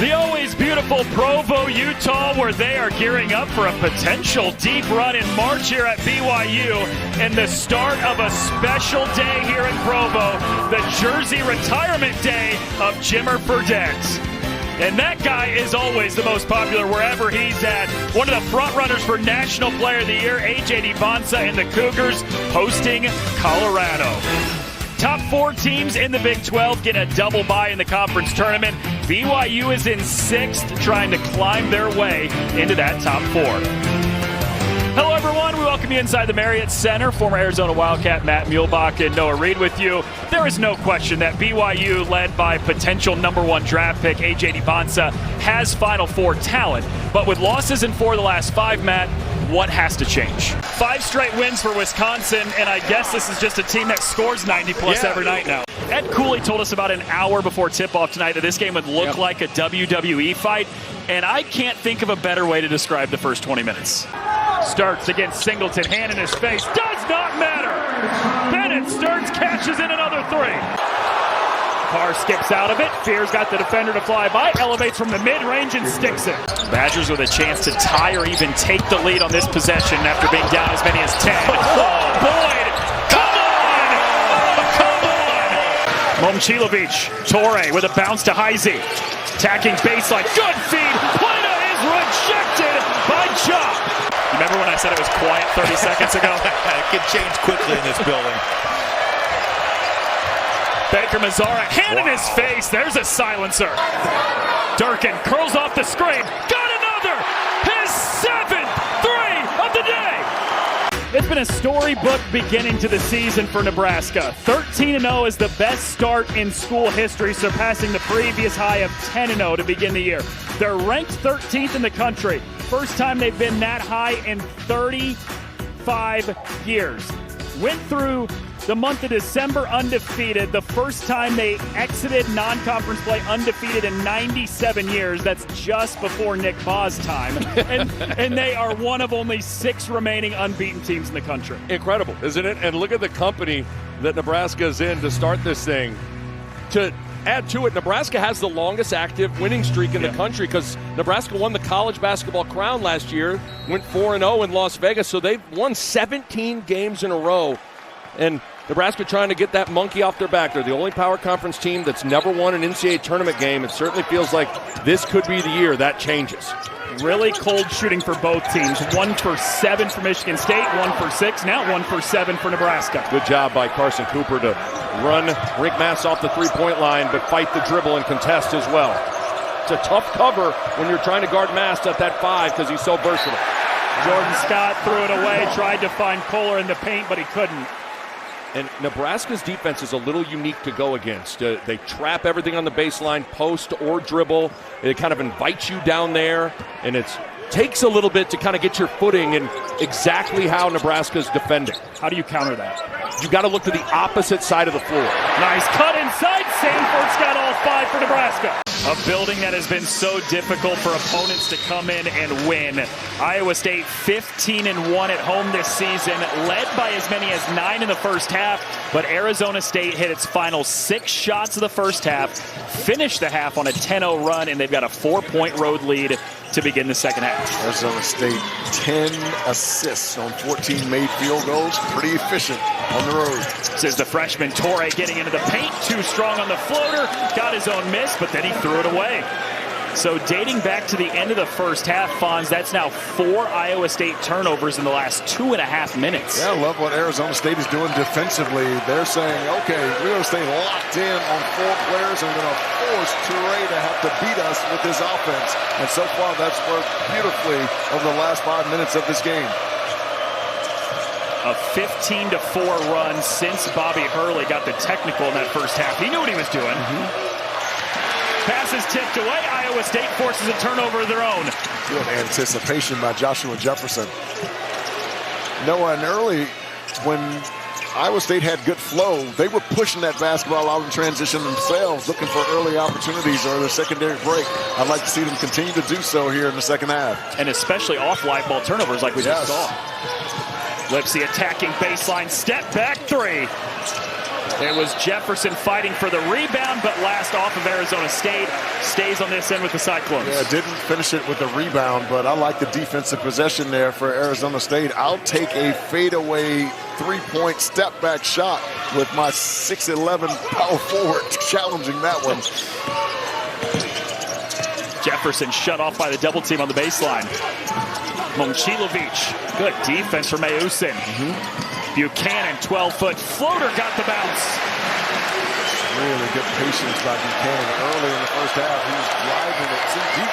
The always beautiful Provo, Utah, where they are gearing up for a potential deep run in March here at BYU, and the start of a special day here in Provo, the Jersey retirement day of Jimmer Fredette. And that guy is always the most popular wherever he's at. One of the front runners for National Player of the Year, A.J. Dybantsa and the Cougars hosting Colorado. Top 4 teams in the Big 12 get a double bye in the conference tournament. BYU is in 6th, trying to climb their way into that top 4. Hello, everyone. We welcome you inside the Marriott Center. Former Arizona Wildcat Matt Muehlbach and Noah Reed with you. There is no question that BYU, led by potential #1 draft pick A.J. Dybantsa, has Final Four talent. But with losses in 4 of the last 5, Matt, what has to change? 5 straight wins for Wisconsin, and I guess this is just a team that scores 90-plus every night now. Ed Cooley told us about an hour before tip-off tonight that this game would look like a WWE fight, and I can't think of a better way to describe the first 20 minutes. Starts against Singleton, hand in his face, does not matter! Bennett Stearns cashes in another 3. Carr skips out of it. Fear's got the defender to fly by, elevates from the mid-range and sticks it. Badgers with a chance to tie or even take the lead on this possession after being down as many as 10. Oh, Boyd! Come on! Oh, come on! Momcilovic, Torre with a bounce to Heisey. Attacking baseline, good feed! Plata is rejected by Chop! You remember when I said it was quiet 30 seconds ago? It could change quickly in this building. Baker Mazara, hand in his face. There's a silencer. Durkin curls off the screen. Got another! His 7th 3 of the day! It's been a storybook beginning to the season for Nebraska. 13-0 is the best start in school history, surpassing the previous high of 10-0 to begin the year. They're ranked 13th in the country. First time they've been that high in 35 years. Went through the month of December undefeated, the first time they exited non-conference play undefeated in 97 years. That's just before Nick Baugh's time. And they are one of only 6 remaining unbeaten teams in the country. Incredible, isn't it? And look at the company that Nebraska is in to start this thing. To add to it, Nebraska has the longest active winning streak in the country because Nebraska won the college basketball crown last year, went 4-0 in Las Vegas, so they've won 17 games in a row. And Nebraska trying to get that monkey off their back. They're the only power conference team that's never won an NCAA tournament game. It certainly feels like this could be the year that changes. Really cold shooting for both teams. 1 for 7 for Michigan State, 1 for 6, now 1 for 7 for Nebraska. Good job by Carson Cooper to run Rick Mass off the three-point line, but fight the dribble and contest as well. It's a tough cover when you're trying to guard Mass at that 5 because he's so versatile. Jordan Scott threw it away, tried to find Kohler in the paint, but he couldn't. And Nebraska's defense is a little unique to go against. They trap everything on the baseline, post or dribble. It kind of invites you down there, and it takes a little bit to kind of get your footing in exactly how Nebraska's defending. How do you counter that? You got to look to the opposite side of the floor. Nice cut inside. Sanford's got all 5 for Nebraska. A building that has been so difficult for opponents to come in and win. Iowa State 15-1 at home this season, led by as many as 9 in the first half, but Arizona State hit its final 6 shots of the first half, finished the half on a 10-0 run, and they've got a 4-point road lead to begin the second half. Arizona State 10 assists on 14 made field goals. Pretty efficient on the road. This is the freshman Torre getting into the paint, too strong on the floater, got his own miss, but then he threw it away. So dating back to the end of the first half, Fonz, that's now 4 Iowa State turnovers in the last 2.5 minutes. Yeah, I love what Arizona State is doing defensively. They're saying, okay, we're going to stay locked in on 4 players and we're going to force Toure to have to beat us with his offense. And so far, that's worked beautifully over the last 5 minutes of this game. A 15-4 run since Bobby Hurley got the technical in that first half. He knew what he was doing. Pass is tipped away. Iowa State forces a turnover of their own. Good anticipation by Joshua Jefferson. Noah, and early, when Iowa State had good flow, they were pushing that basketball out in transition themselves, looking for early opportunities or their secondary break. I'd like to see them continue to do so here in the second half. And especially off live ball turnovers like we just saw. Lipsy attacking baseline, step back 3. It was Jefferson fighting for the rebound, but last off of Arizona State. Stays on this end with the Cyclones. Yeah, didn't finish it with the rebound, but I like the defensive possession there for Arizona State. I'll take a fadeaway three-point step-back shot with my 6'11" power forward challenging that one. Jefferson shut off by the double team on the baseline. Momcilovic, good defense for Mayusin. Buchanan, 12-foot floater, got the bounce. Really good patience by Buchanan early in the first half. He was driving it too deep.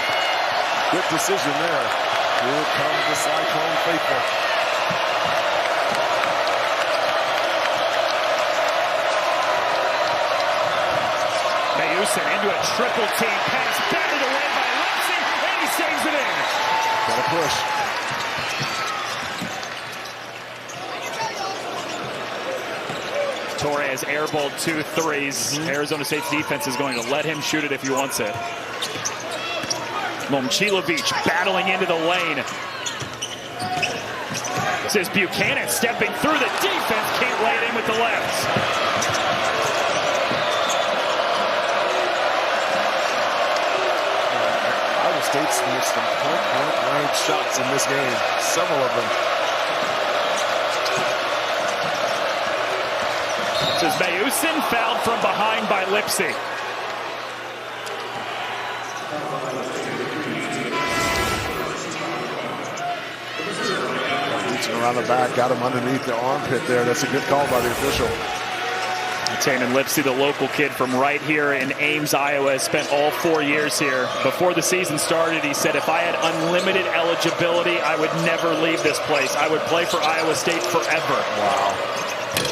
Good decision there. Here comes the Cyclone faithful. Mayusin into a triple team pass, batted away by Lipsy, and he saves it in. Got to push. Torres airballed 2 threes. Arizona State's defense is going to let him shoot it if he wants it. Momcilovic battling into the lane. This is Buchanan stepping through the defense. Can't lay it in with the left. Iowa State's missed some point-blank range shots in this game. Several of them. This is Mayusin, fouled from behind by Lipsy. Reaching around the back, got him underneath the armpit there. That's a good call by the official. Taman Lipsy, the local kid from right here in Ames, Iowa, has spent all 4 years here. Before the season started, he said, if I had unlimited eligibility, I would never leave this place. I would play for Iowa State forever. Wow.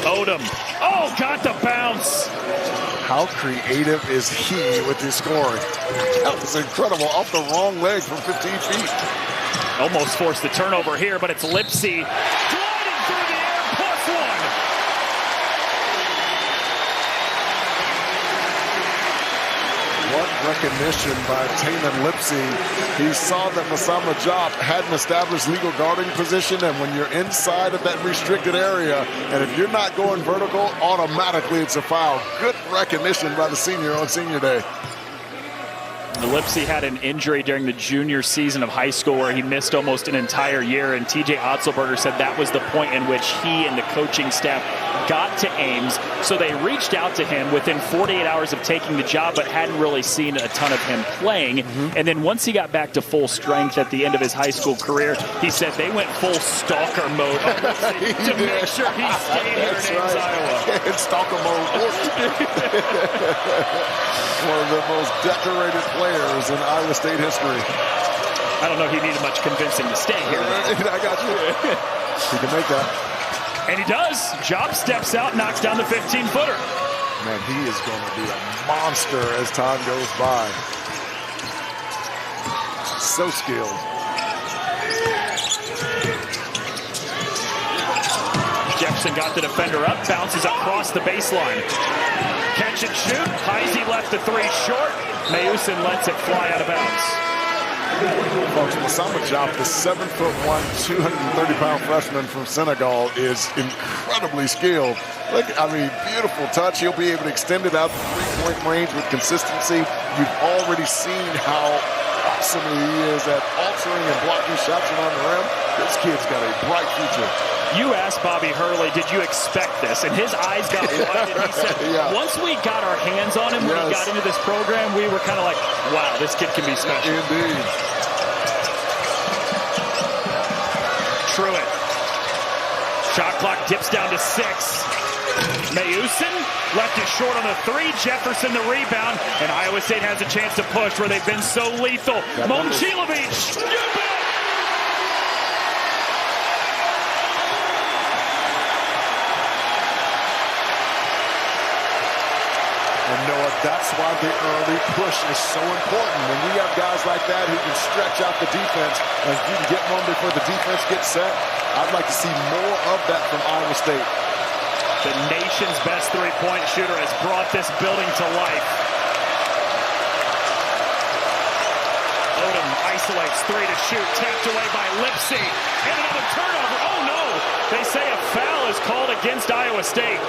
Odom. Oh, got the bounce. How creative is he with his scoring? That was incredible. Off the wrong leg from 15 feet. Almost forced the turnover here, but it's Lipsy gliding through the air, +1. What recognition by Taman Lipsy. He saw that Masama Diop hadn't established legal guarding position, and when you're inside of that restricted area, and if you're not going vertical, automatically it's a foul. Good recognition by the senior on senior day. Lipsy had an injury during the junior season of high school where he missed almost an entire year, and TJ Otzelberger said that was the point in which he and the coaching staff got to Ames. So they reached out to him within 48 hours of taking the job, but hadn't really seen a ton of him playing. And then once he got back to full strength at the end of his high school career, he said they went full stalker mode on Lipsy to make sure he stayed here in Ames, Iowa. In stalker mode. One of the most decorated players in Iowa State history. I don't know if he needed much convincing to stay here. I got you. He can make that. And he does. Diop steps out, knocks down the 15-footer. Man, he is going to be a monster as time goes by. So skilled. Jefferson got the defender up, bounces across the baseline. Catch and shoot. Heisey left the 3 short. Mayusin lets it fly out of bounds. Folks, Masama Diop, the 7'1", 230-pound freshman from Senegal, is incredibly skilled. Look, I mean, beautiful touch. He'll be able to extend it out to three-point range with consistency. You've already seen how awesome he is at altering and blocking shots around the rim. This kid's got a bright future. You asked Bobby Hurley, did you expect this? And his eyes got wide, and he said, once we got our hands on him, when he got into this program, we were kind of like, wow, this kid can be special. Indeed. Truitt. Shot clock dips down to 6. Mayusin left it short on the 3. Jefferson the rebound, and Iowa State has a chance to push where they've been so lethal. Momcilovic. And Noah, that's why the early push is so important. When we have guys like that who can stretch out the defense, and if you can get one before the defense gets set, I'd like to see more of that from Iowa State. The nation's best three-point shooter has brought this building to life. Odom isolates 3 to shoot, tapped away by Lipsy. And another turnover. Oh no! They say a foul is called against Iowa State.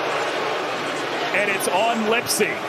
and it's on Lipsy.